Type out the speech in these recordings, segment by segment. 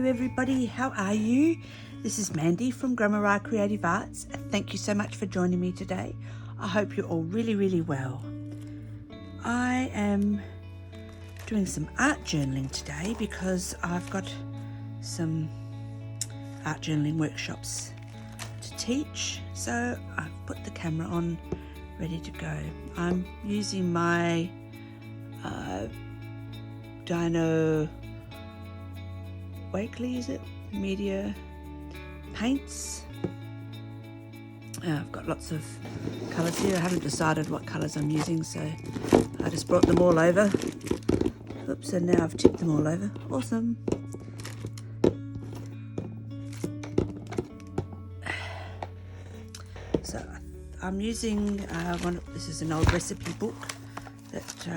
everybody, how are you? This is Mandy from gramaryecreativearts. Thank you so much for joining me today. I hope you're all really well. I am doing some art journaling today because I've got some art journaling workshops to teach. So I've put the camera on, ready to go. I'm using my Dino Wakely, is it? Media paints. I've got lots of colours here. I haven't decided what colours I'm using, so I just brought them all over. Oops, and now I've tipped them all over. Awesome. So I'm using this is an old recipe book that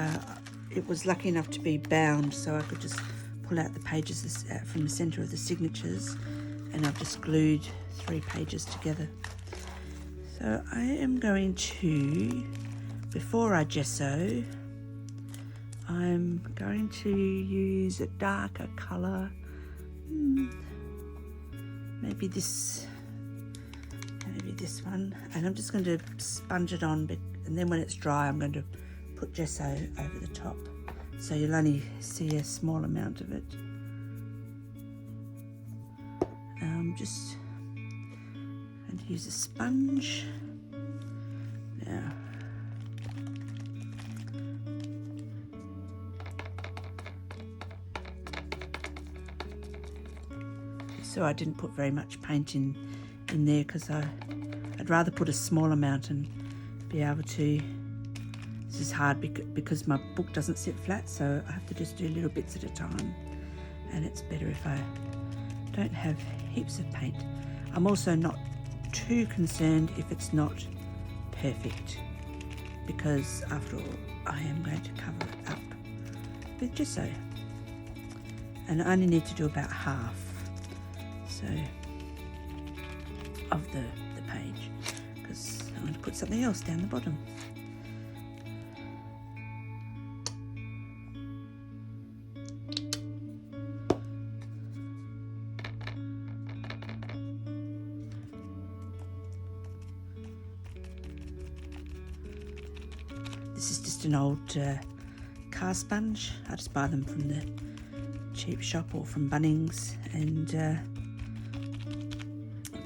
it was lucky enough to be bound, so I could just pull out the pages from the centre of the signatures, and I've just glued 3 pages together. So I am going to, before I gesso, I'm going to use a darker colour, maybe this one, and I'm just going to sponge it on, and then when it's dry I'm going to put gesso over the top, so you'll only see a small amount of it. Just going to use a sponge now. So I didn't put very much paint in there because I'd rather put a small amount and be able to. This is hard because my book doesn't sit flat, so I have to just do little bits at a time, and it's better if I don't have heaps of paint. I'm also not too concerned if it's not perfect, because after all I am going to cover it up with gesso, and I only need to do about half of the page, because I'm going to put something else down the bottom. This is just an old car sponge. I just buy them from the cheap shop or from Bunnings, and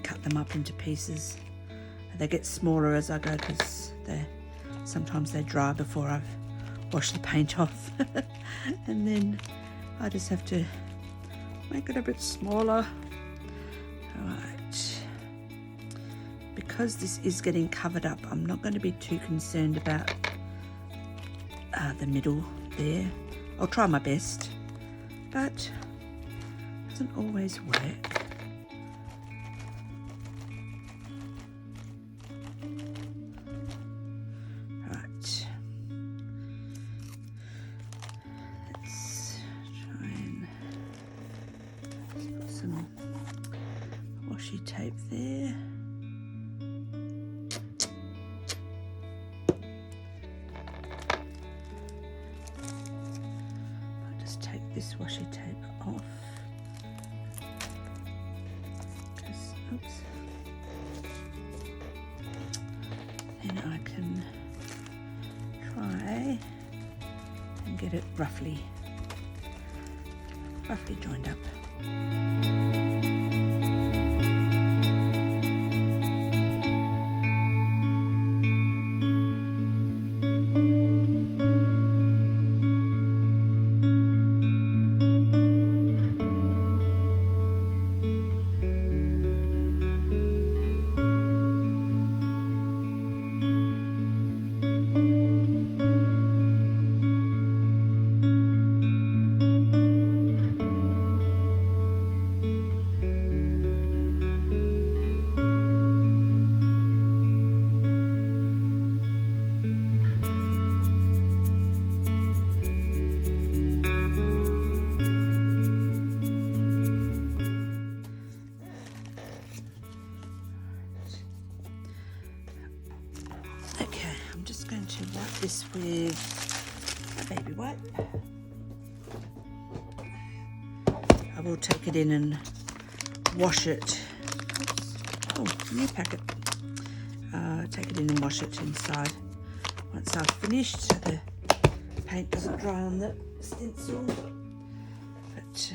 cut them up into pieces. They get smaller as I go because sometimes they dry before I've washed the paint off. And then I just have to make it a bit smaller. Alright. Because this is getting covered up, I'm not going to be too concerned about the middle there. I'll try my best, but it doesn't always work. Right, let's try and put some washi tape there. This washi tape off, oops, then I can try and get it roughly joined up. This with a baby wipe. I will take it in and wash it. Oh, new packet. Take it in and wash it inside once I've finished, so the paint doesn't dry on the stencil. But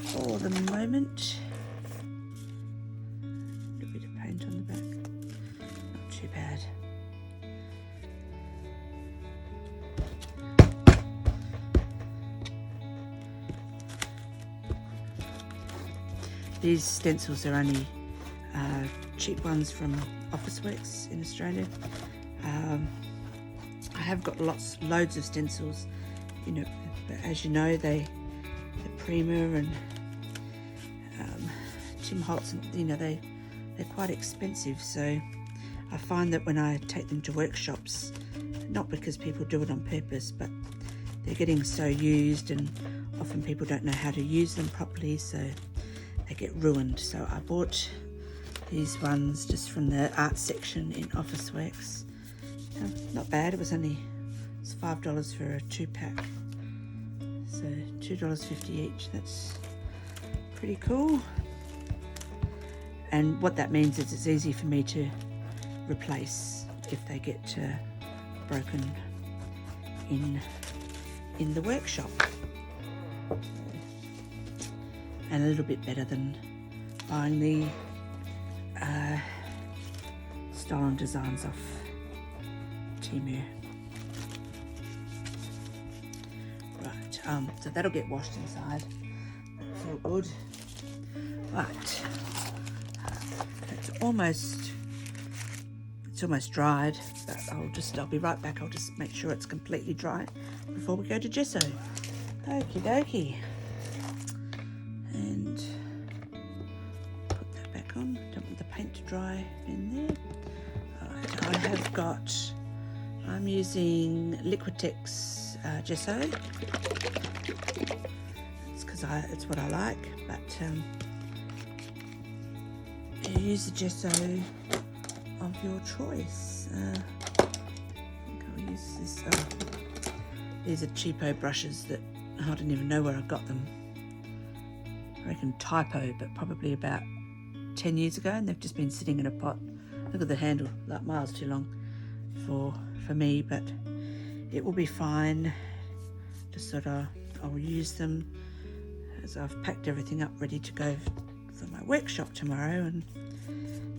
for the moment, a little bit of paint on the back, not too bad. These stencils are only cheap ones from Officeworks in Australia. I have got loads of stencils, you know, but as you know, the Prima and Tim Holtz, you know, they're quite expensive. So I find that when I take them to workshops, not because people do it on purpose, but they're getting so used, and often people don't know how to use them properly, so they get ruined. So I bought these ones just from the art section in Officeworks. Not bad. It was $5 for a 2-pack, so $2.50 each. That's pretty cool. And what that means is it's easy for me to replace if they get broken in the workshop, and a little bit better than buying the Stolen Designs off Temu. Right, so that'll get washed inside. That's all good. Right, it's almost dried, but I'll be right back. I'll just make sure it's completely dry before we go to gesso. Okie dokie. And put that back on. Don't want the paint to dry in there. Alright, I'm using Liquitex gesso. It's because it's what I like, but you use the gesso of your choice. I think I'll use this. These are cheapo brushes that I don't even know where I got them. I reckon typo, but probably about 10 years ago, and they've just been sitting in a pot. Look at the handle, like miles too long for me, but it will be fine. Just sort of, I'll use them as I've packed everything up ready to go for my workshop tomorrow, and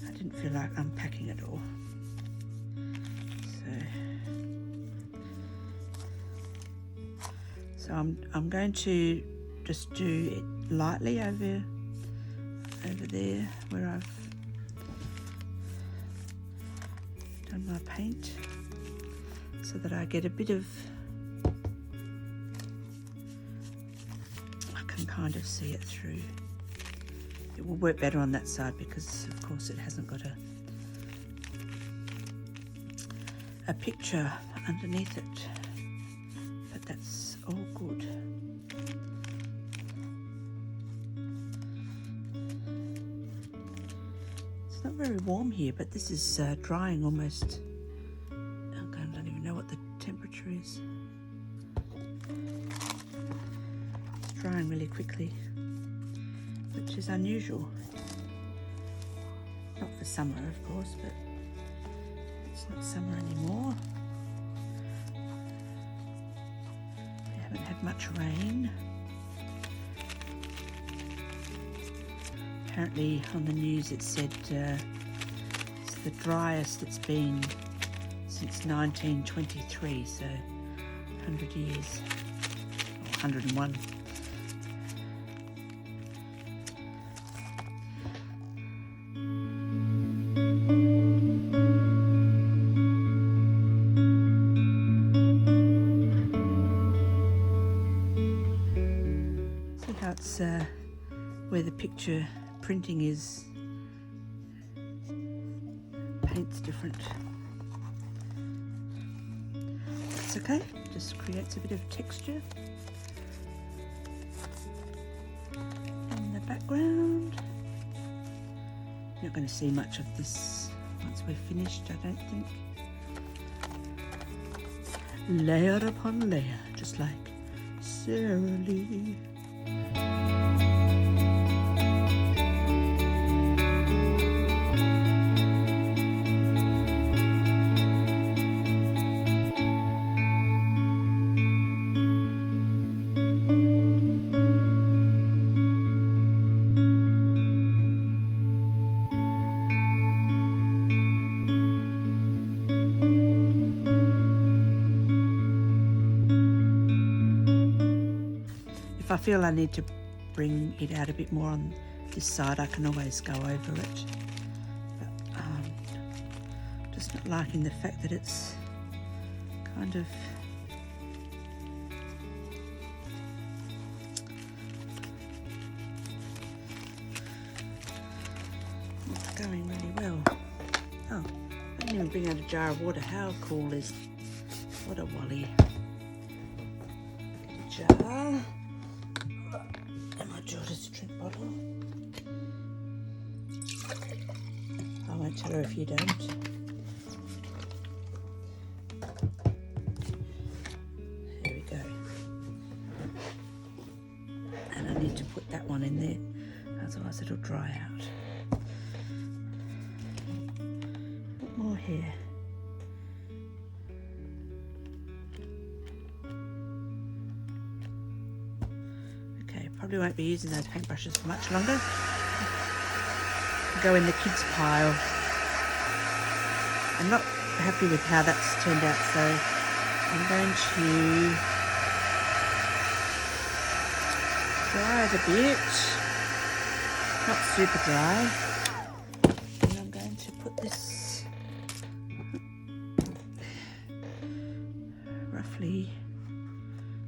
I didn't feel like unpacking it all. So I'm going to just do it lightly over there where I've done my paint, so that I get a bit of, I can kind of see it through. It will work better on that side because of course it hasn't got a picture underneath it, but that's all good. It's not very warm here, but this is drying almost. I don't even know what the temperature is. It's drying really quickly, which is unusual. Not for summer, of course, but it's not summer anymore. We haven't had much rain. Apparently on the news it said it's the driest it's been since 1923, so 100 years, or 101. See how it's where the picture printing is, paint's different. That's okay, just creates a bit of texture in the background. You're not going to see much of this once we're finished, I don't think. Layer upon layer, just like Sarah Lee. I feel I need to bring it out a bit more on this side, I can always go over it. But just not liking the fact that it's kind of not going really well. Oh, I didn't even bring out a jar of water. How cool is what a wally. Get a jar. And my daughter's drink bottle. I won't tell her if you don't. There we go. And I need to put that one in there, otherwise it'll dry out. Put more here. Probably won't be using those paintbrushes for much longer. Go in the kids pile. I'm not happy with how that's turned out, so I'm going to dry it a bit, not super dry. And I'm going to put this roughly,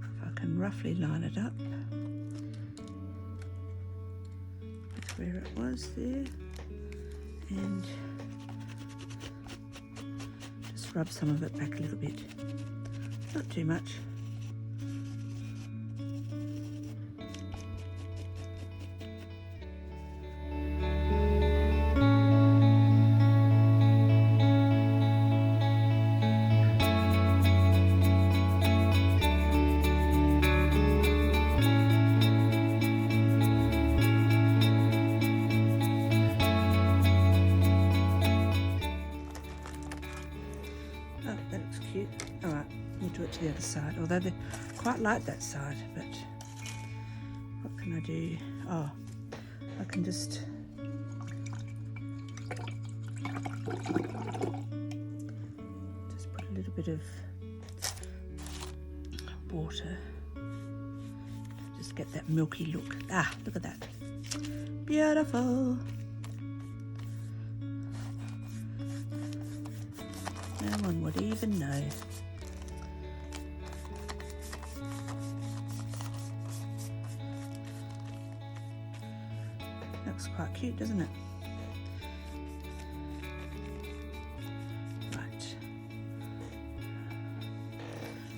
if I can roughly line it up. Where it was there, and just rub some of it back a little bit, not too much. Alright, we'll do it to the other side, although they quite like that side, but what can I do? Oh, I can just put a little bit of water, just get that milky look. Ah, look at that. Beautiful. No one would even know. Looks quite cute, doesn't it? Right.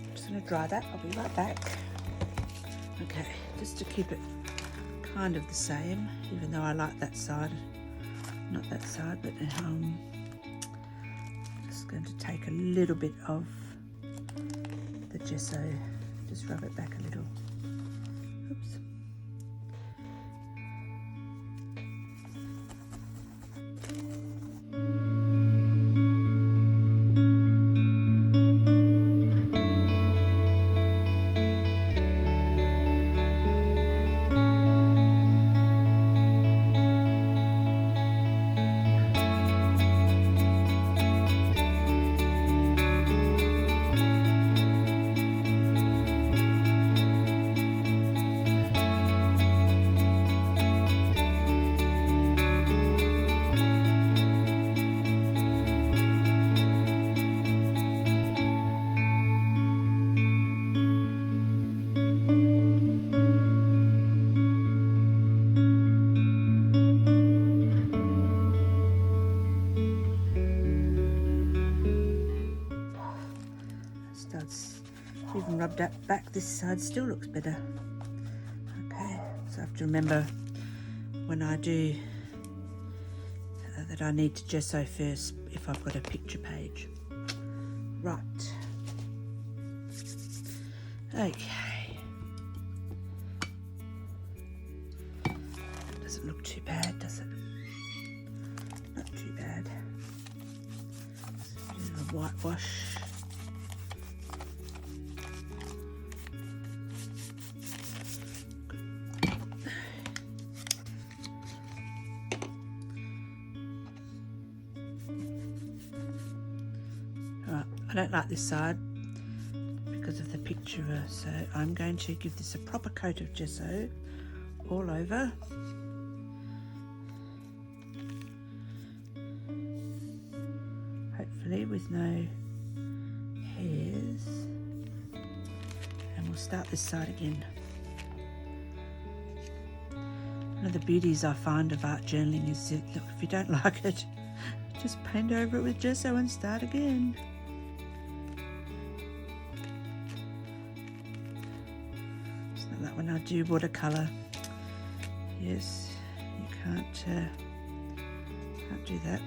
I'm just going to dry that. I'll be right back. Okay, just to keep it kind of the same, even though I like that side. Not that side, but going to take a little bit of the gesso, just rub it back a little. Oops. Even rubbed that back, this side still looks better. Okay, so I have to remember when I do that I need to gesso first if I've got a picture page. Right. Okay. Doesn't look too bad, does it? Not too bad. A bit of a whitewash. I don't like this side because of the picture. So I'm going to give this a proper coat of gesso all over. Hopefully with no hairs. And we'll start this side again. One of the beauties I find of art journaling is that, look, if you don't like it, just paint over it with gesso and start again. It's not like when I do watercolour. Yes, you can't do that.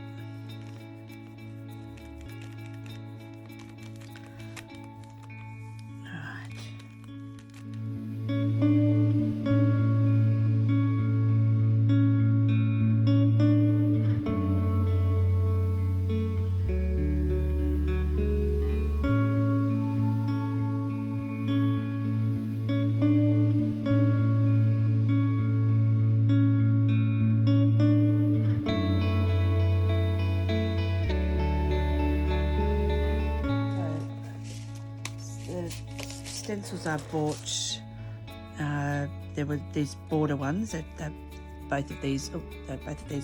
Stencils I bought, there were these border ones that both of these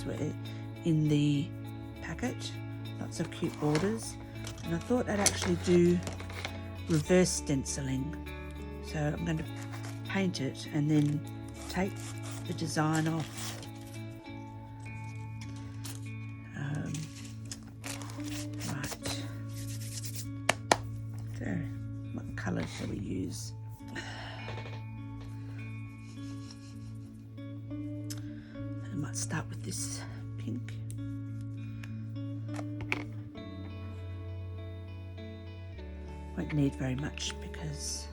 were in the packet. Lots of cute borders, and I thought I'd actually do reverse stenciling. So I'm going to paint it and then take the design off. Right. So what colour shall we use? I might start with this pink. Won't need very much because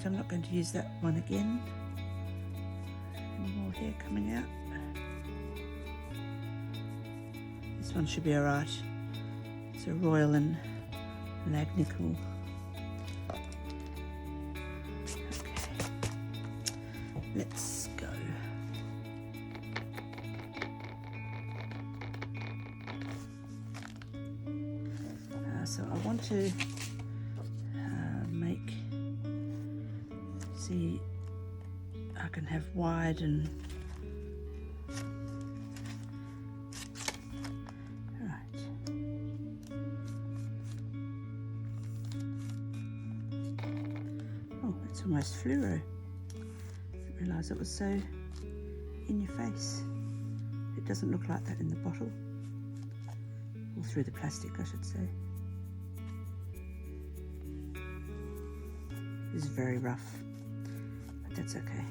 I'm not going to use that one again. Any more hair coming out? This one should be alright. It's a Royal and Lagnickel. Okay, let's go. So I want to see, I can have wide and almost fluoro. Didn't realise it was so in your face. It doesn't look like that in the bottle, or through the plastic I should say. This is very rough, but that's okay.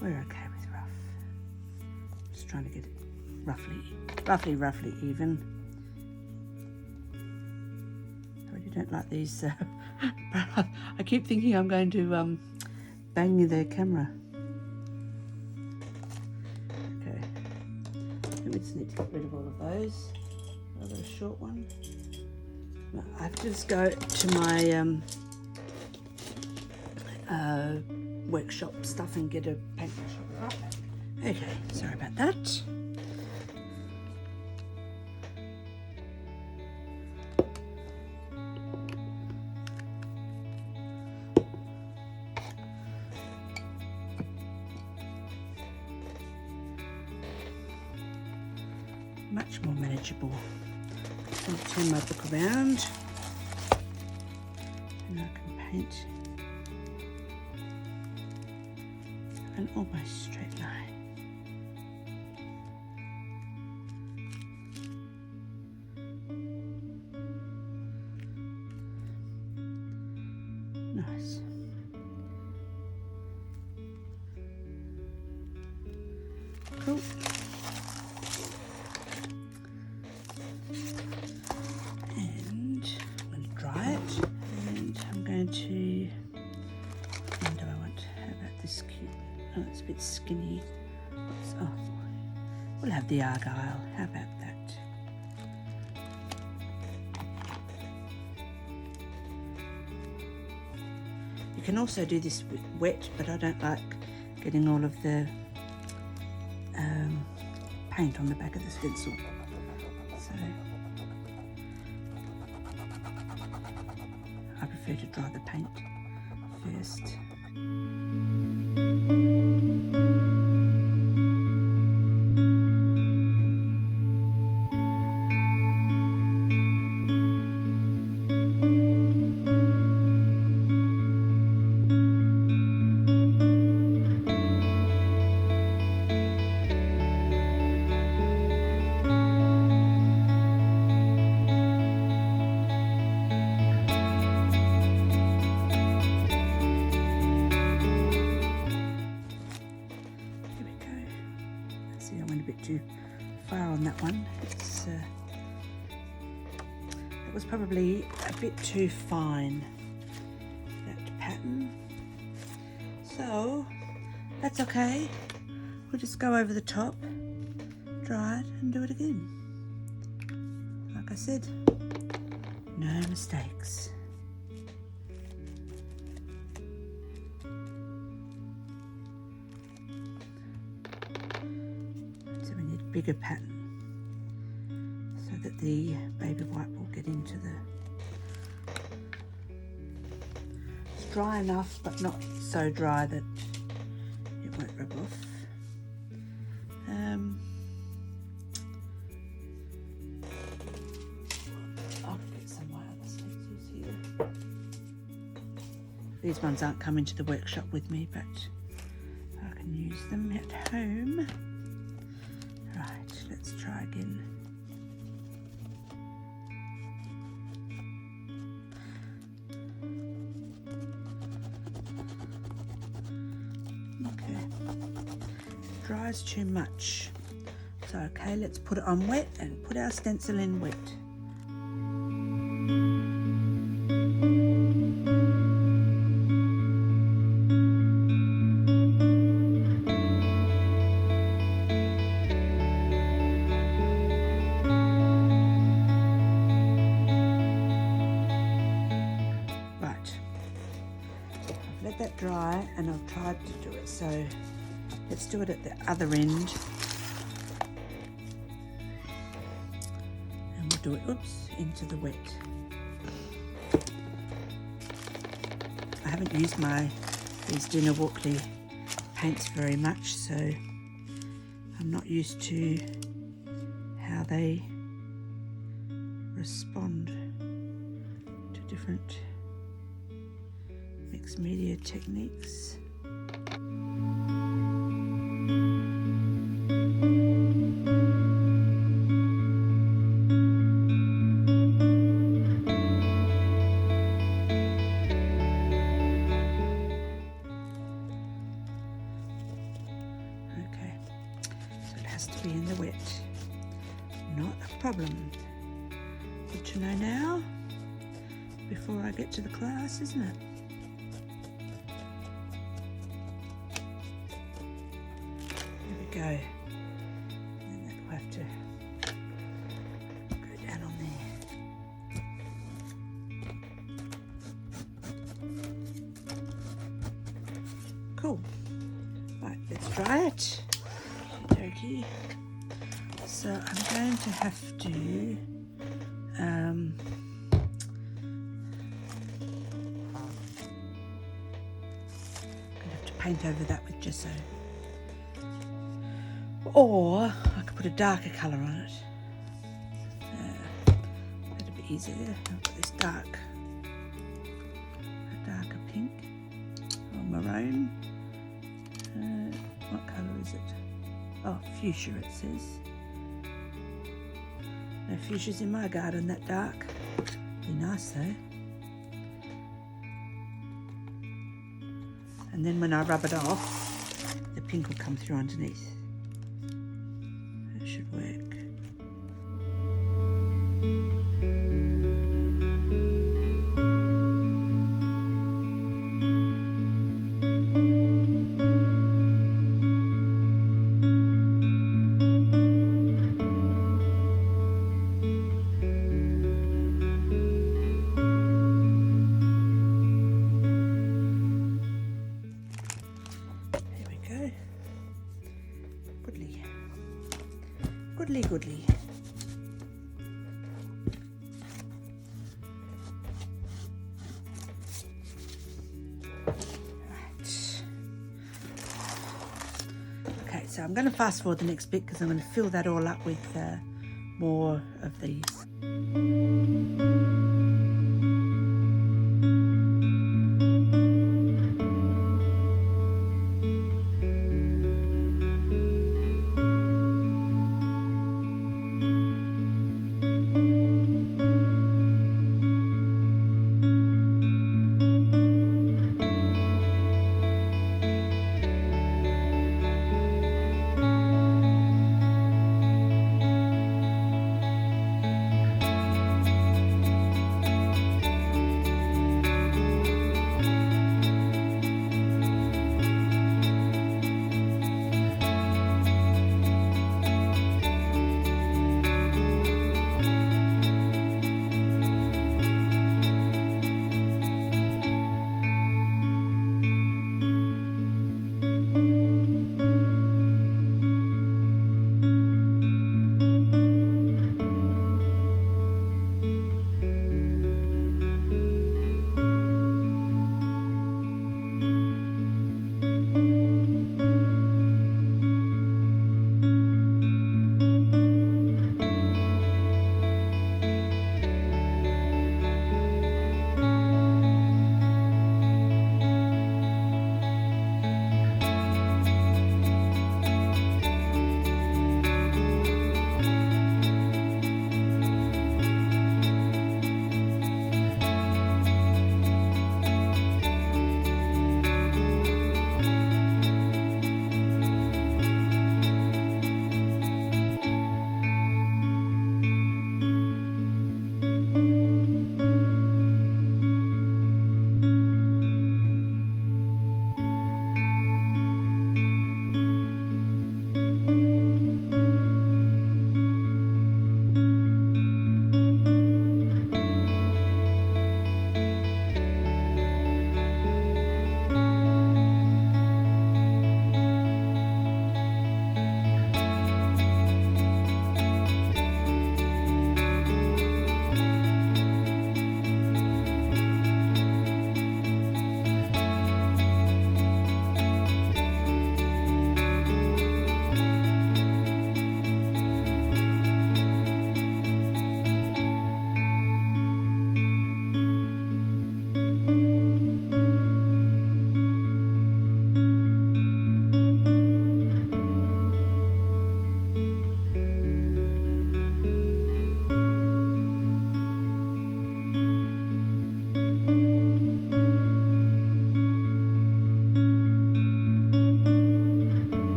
We're okay with rough. Just trying to get it roughly even. I really don't like these I keep thinking I'm going to bang the camera. Okay, we just need to get rid of all of those. I've got a short one. No, I have to just go to my workshop stuff and get a paintbrush. Okay, sorry about that. Much more manageable. I'll turn my book around and I can paint an almost straight line. Nice. Cool. It's a bit skinny. Oh, we'll have the Argyle. How about that? You can also do this with wet, but I don't like getting all of the paint on the back of the stencil. So prefer to dry the paint first. Too far on that one. It was probably a bit too fine, that pattern, so that's okay. We'll just go over the top, dry it and do it again. Like I said, no mistakes. Bigger pattern so that the baby white will get into the... It's dry enough but not so dry that it won't rub off. I'll get some of my other stencils here. These ones aren't coming to the workshop with me, but I can use them at home. Right, let's try again. Okay, dries too much. So okay, let's put it on wet and put our stencil in wet. Let that dry, and I've tried to do it, so let's do it at the other end, and we'll do it, oops, into the wet. I haven't used these Dina Walkley paints very much, so I'm not used to how they respond to different mixed media techniques. Okay, so it has to be in the wet. Not a problem. Good to know now, before I get to the class, isn't it? Go, and then we'll have to go down on there. Cool. Right, let's try it. Okey-dokey. So I'm going to have to paint over that with gesso. Or I could put a darker colour on it. That'd be easier. I've got this darker pink or maroon. What colour is it? Oh, fuchsia it says. No fuchsias in my garden that dark. Be nice though. And then when I rub it off, the pink will come through underneath. That should work. Goodly. Right. Okay, so I'm going to fast forward the next bit because I'm going to fill that all up with more of these.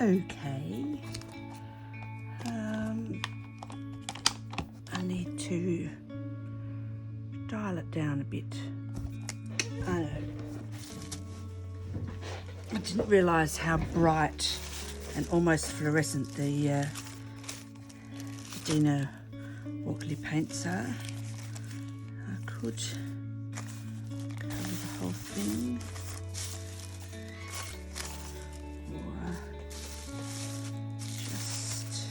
okay. I need to dial it down a bit. I know. I didn't realise how bright and almost fluorescent the Dina Walkley paints are. I could cover the whole thing, or just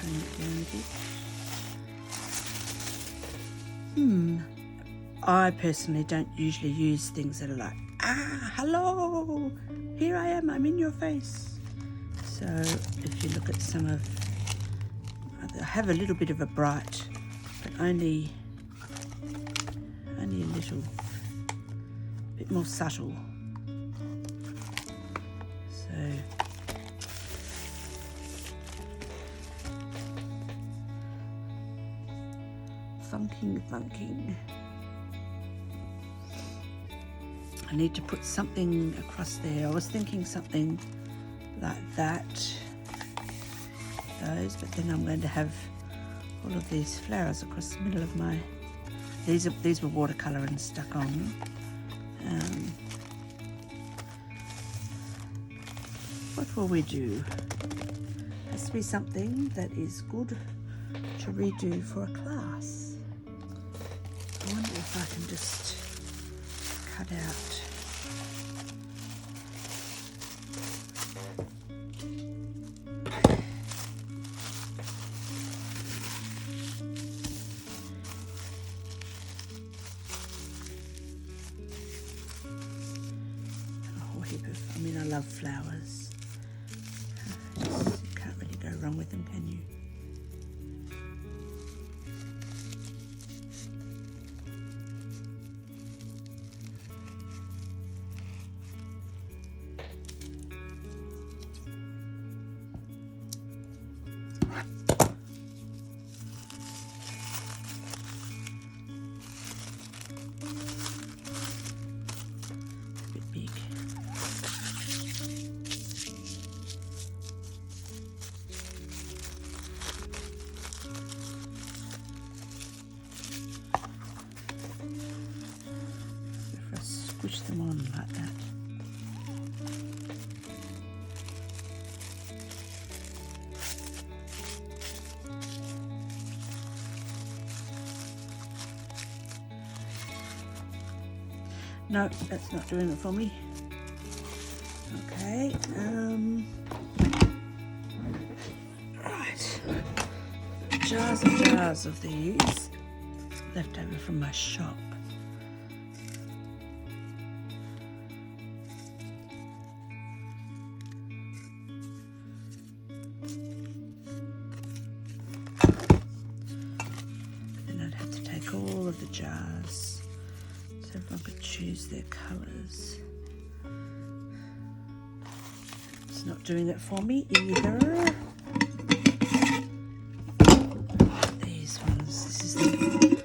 tone it down a bit. I personally don't usually use things that are like, hello, here I am, I'm in your face. So if you look at some of, I have a little bit of a bright, but only a little bit more subtle. So thunking. I need to put something across there. I was thinking something like that, those, but then I'm going to have all of these flowers across the middle of my, these were watercolour and stuck on. What will we do? Has to be something that is good to redo for a class. I wonder if I can just cut out a whole heap of, I mean, I love flowers. You can't really go wrong with them, can you? Push them on like that. No, that's not doing it for me. Okay, right. Jars and jars of these left over from my shop. All of the jars, so everyone could choose their colours. It's not doing it for me either. These ones, this is the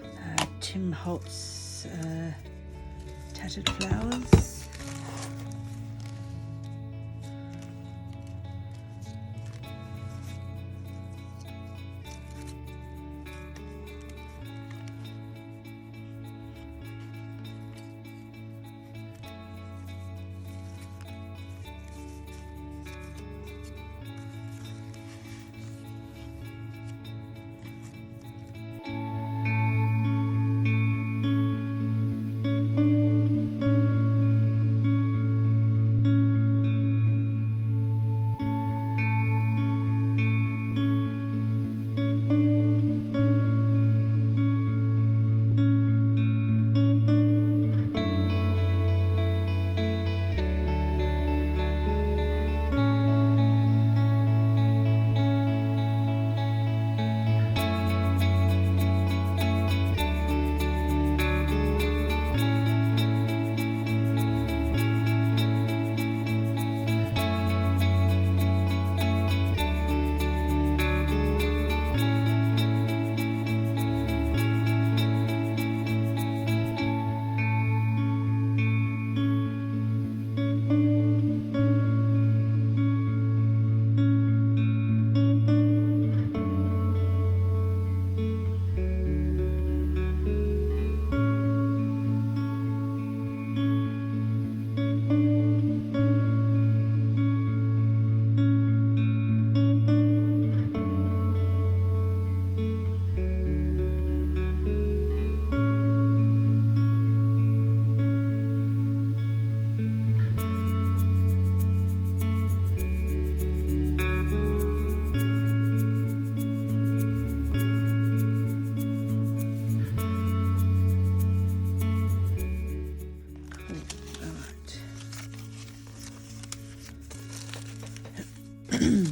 Tim Holtz Tattered Flowers.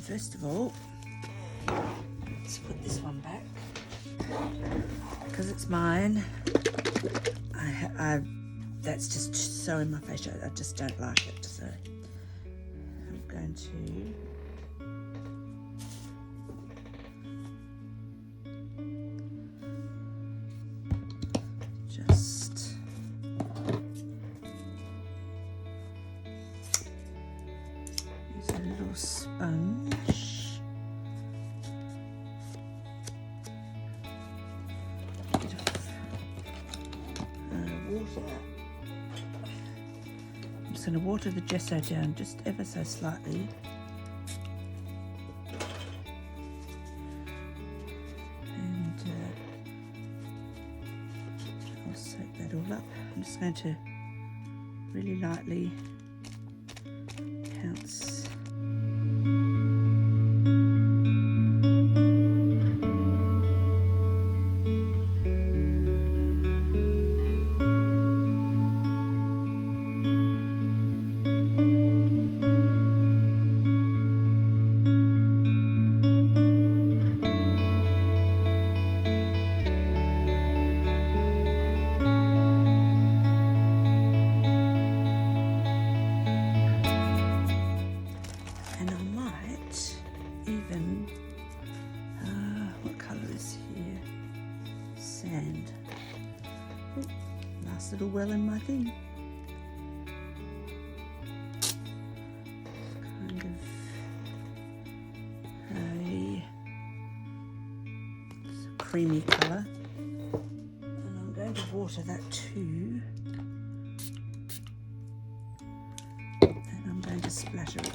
first of all, let's put this one back. Because it's mine, that's just so in my face, I just don't like it. So I'm going to just use a little sponge. I'm just going to water the gesso down just ever so slightly. And I'll soak that all up. I'm just going to really lightly pounce. Nice little well in my thing. Kind of it's a creamy colour. And I'm going to water that too. And I'm going to splatter it.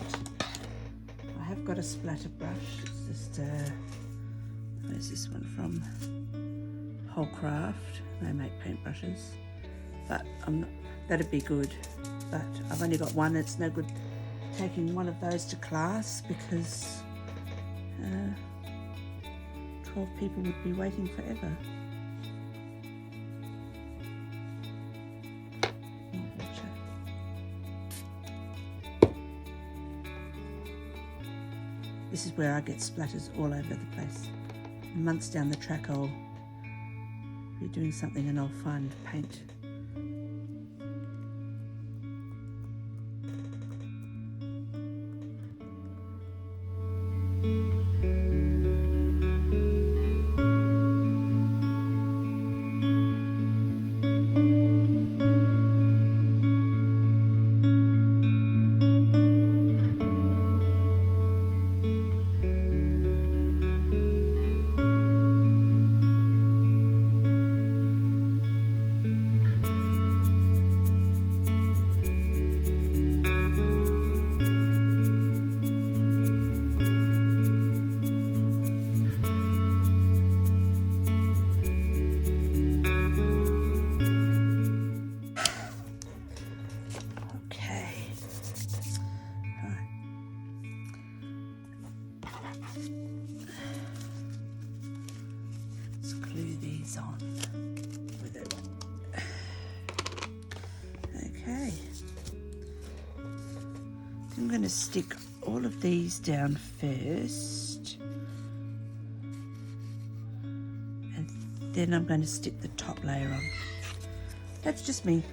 I have got a splatter brush. It's just where's this one from? Whole Craft. They make paintbrushes, but that'd be good. But I've only got one. It's no good taking one of those to class because 12 people would be waiting forever. This is where I get splatters all over the place. Months down the track I'll be doing something and I'll find paint. Glue these on with it. Okay. I'm going to stick all of these down first, and then I'm going to stick the top layer on. That's just me.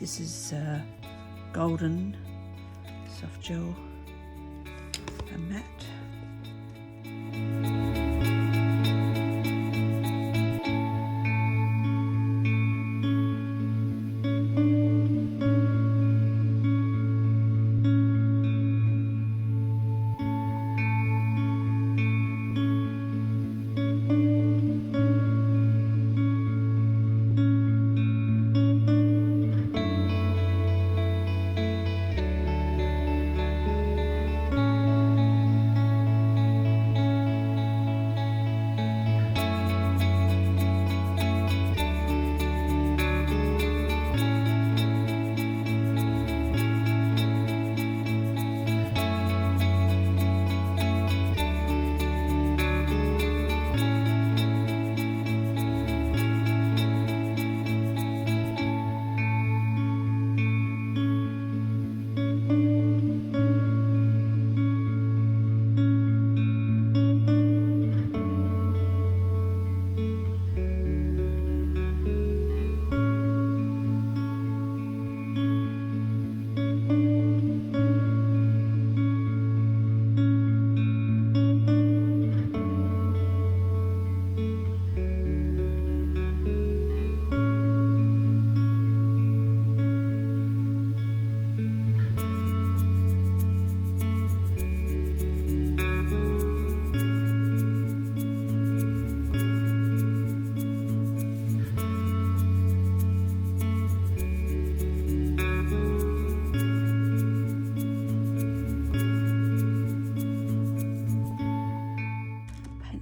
This is golden soft gel and matte.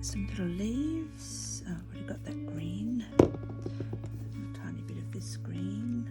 Some little leaves. Oh, I've already got that green. A tiny bit of this green.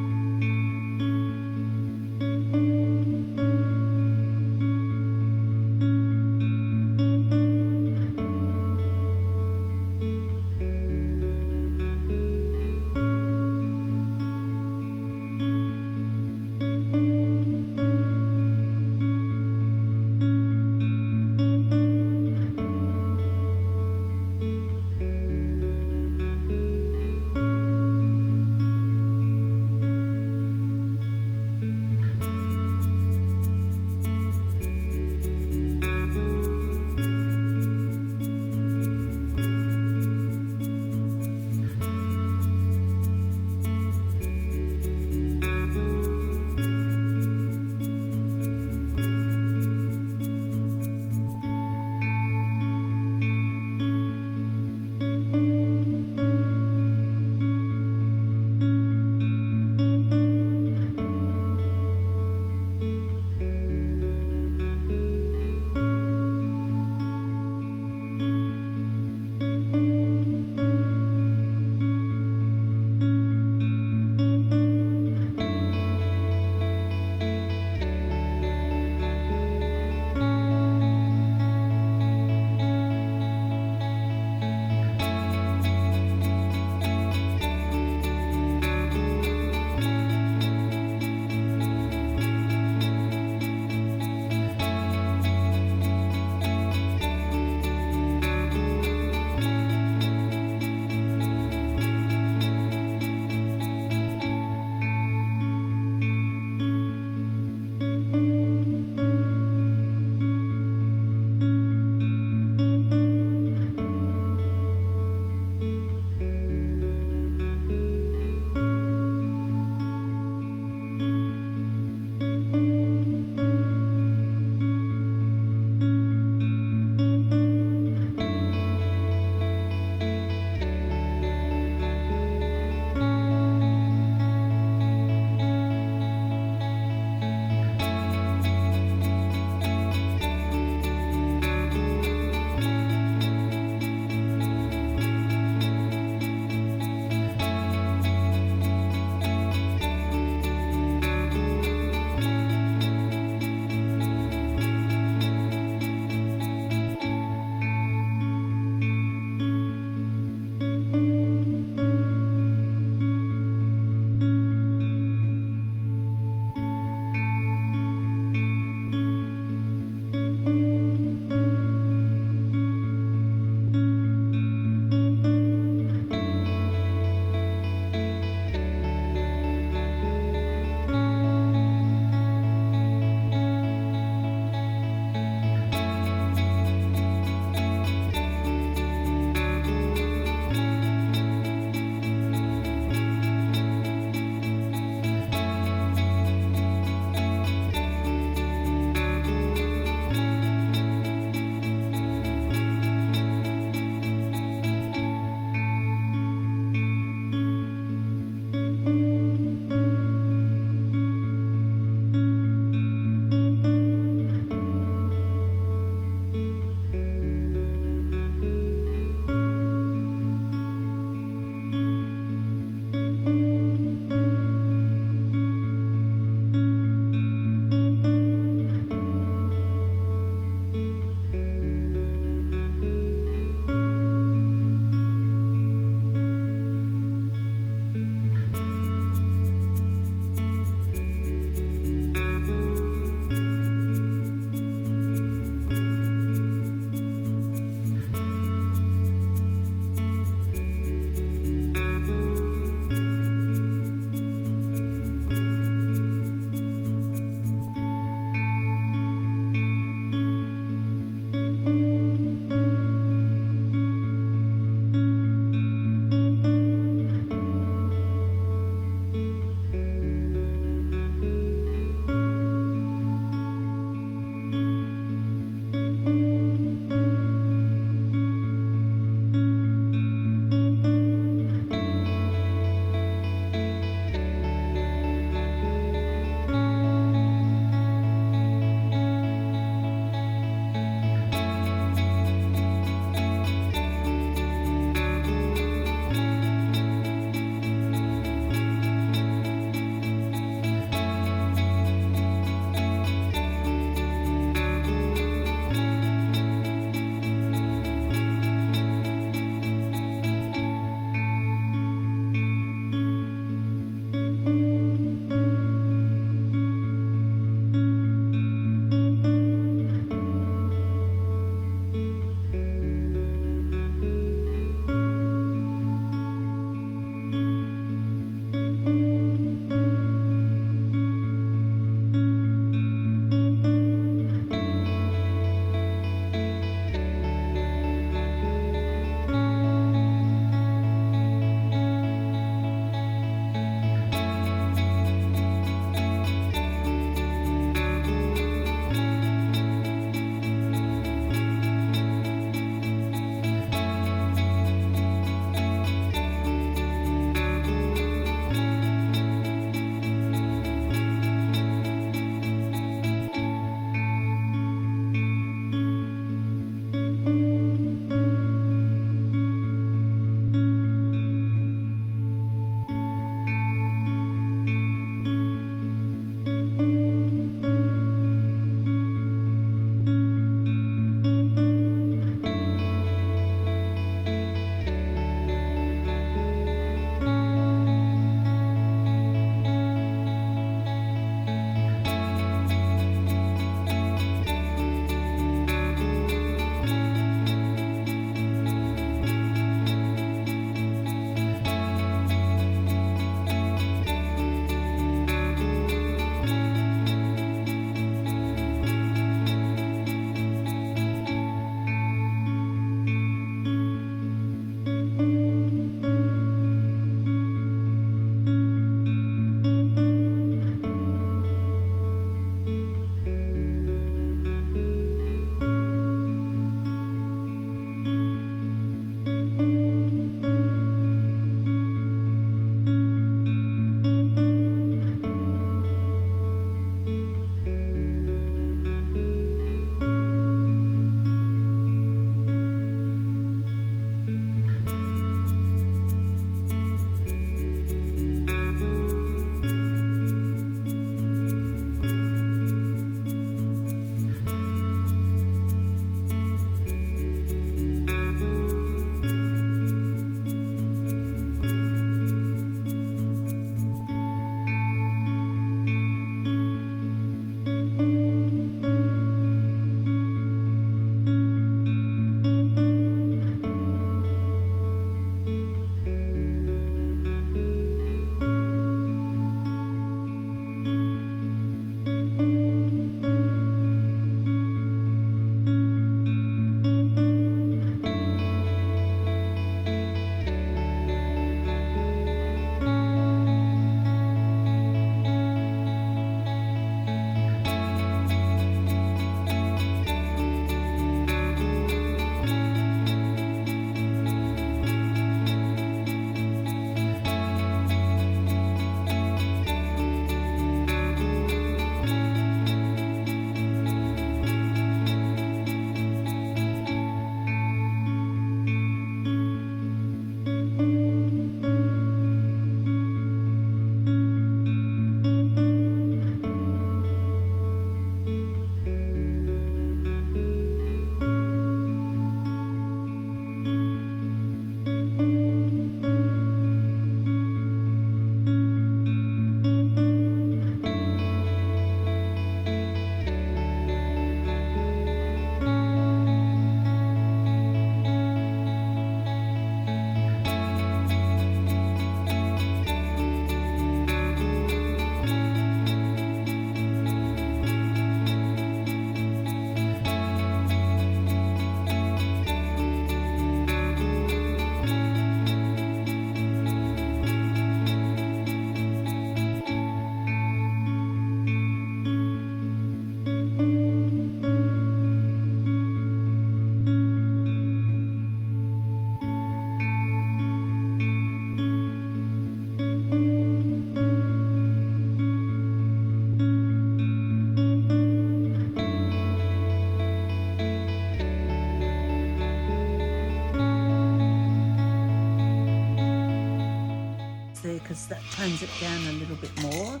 there because that tones it down a little bit more.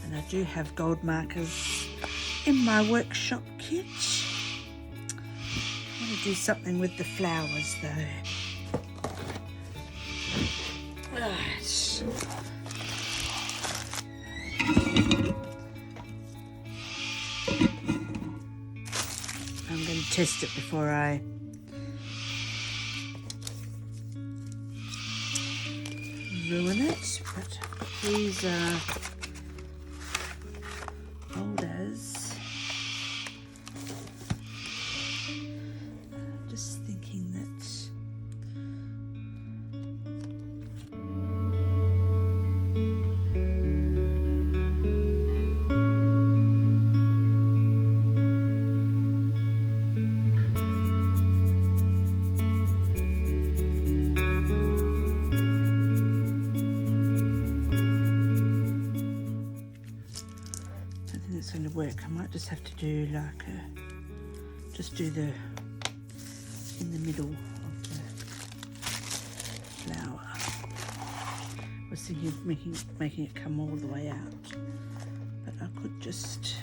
And I do have gold markers in my workshop kit. I want to do something with the flowers though. Right. I'm going to test it before I ruin it, but these are old as. Just thinking that it's going to work. I might just have to do like a, just do the in the middle of the flower. I was thinking of making it come all the way out, but I could just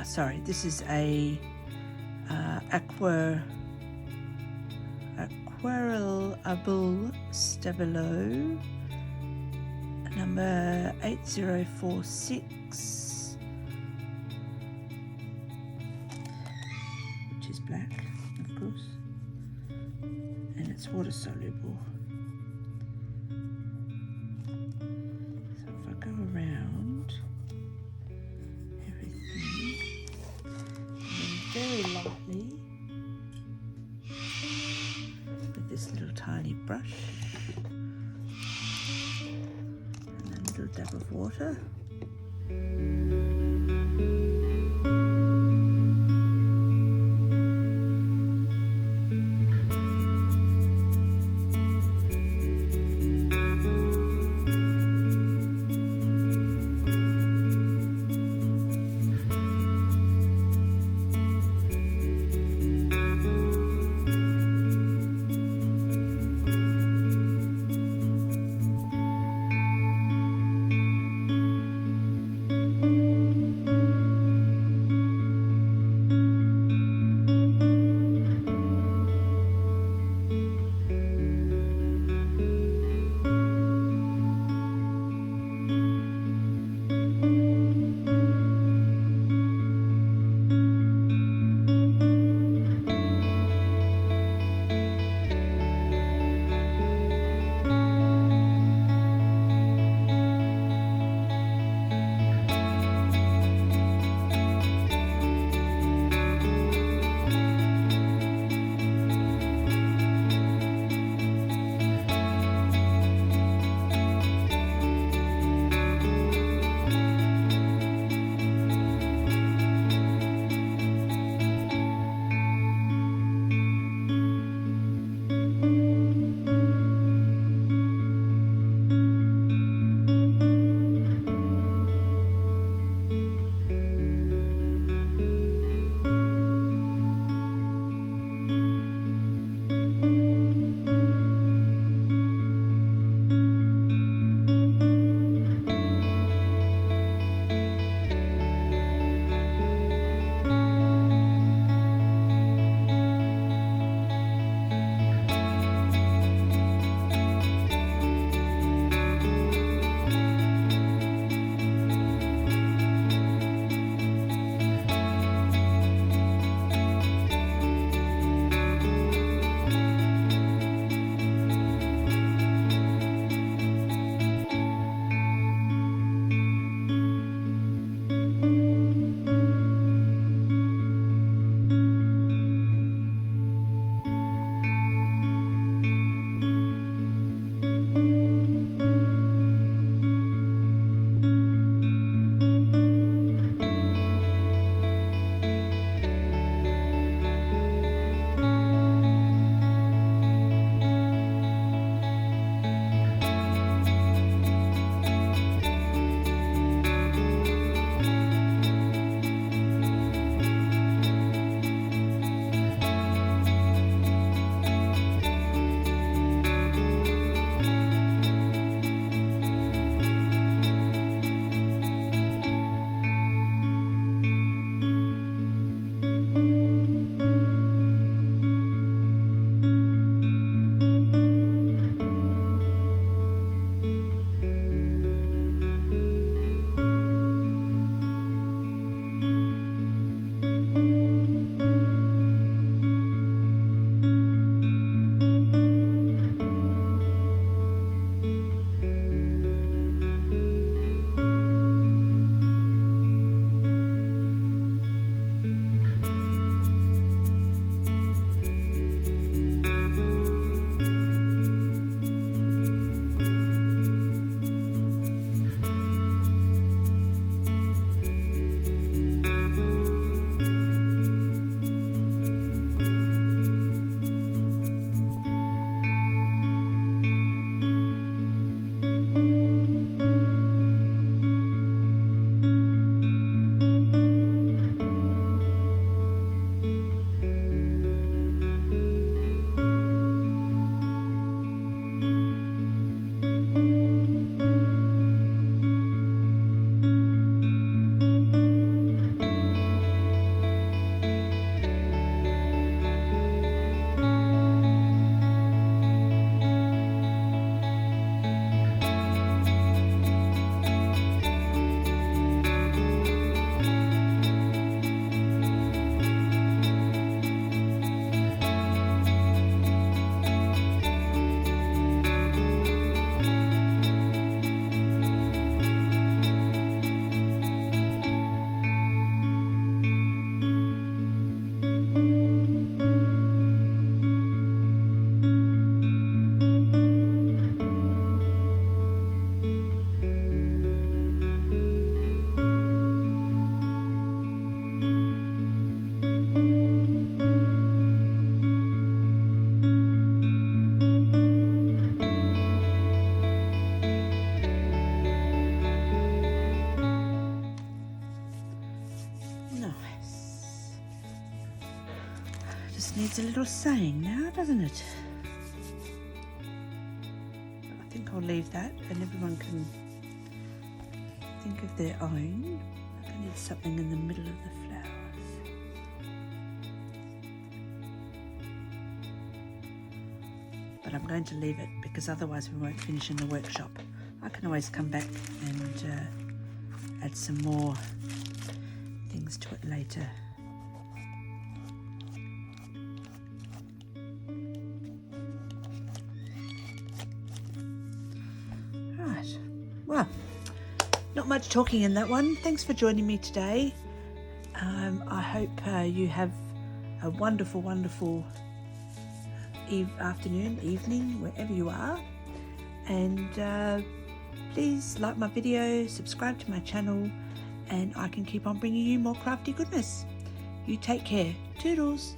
sorry, this is a aquarellable stabilo number 8046, which is black, of course, and it's water soluble. So if I go around everything very lightly with this little tiny brush and then a little dab of water. just needs a little saying now, doesn't it? I think I'll leave that and everyone can think of their own. I need something in the middle of the flowers. But I'm going to leave it because otherwise we won't finish in the workshop. I can always come back and add some more things to it later. Right, well, not much talking in that one. Thanks for joining me today. I hope you have a wonderful, wonderful afternoon, evening, wherever you are. And please like my video, subscribe to my channel, and I can keep on bringing you more crafty goodness. You take care. Toodles.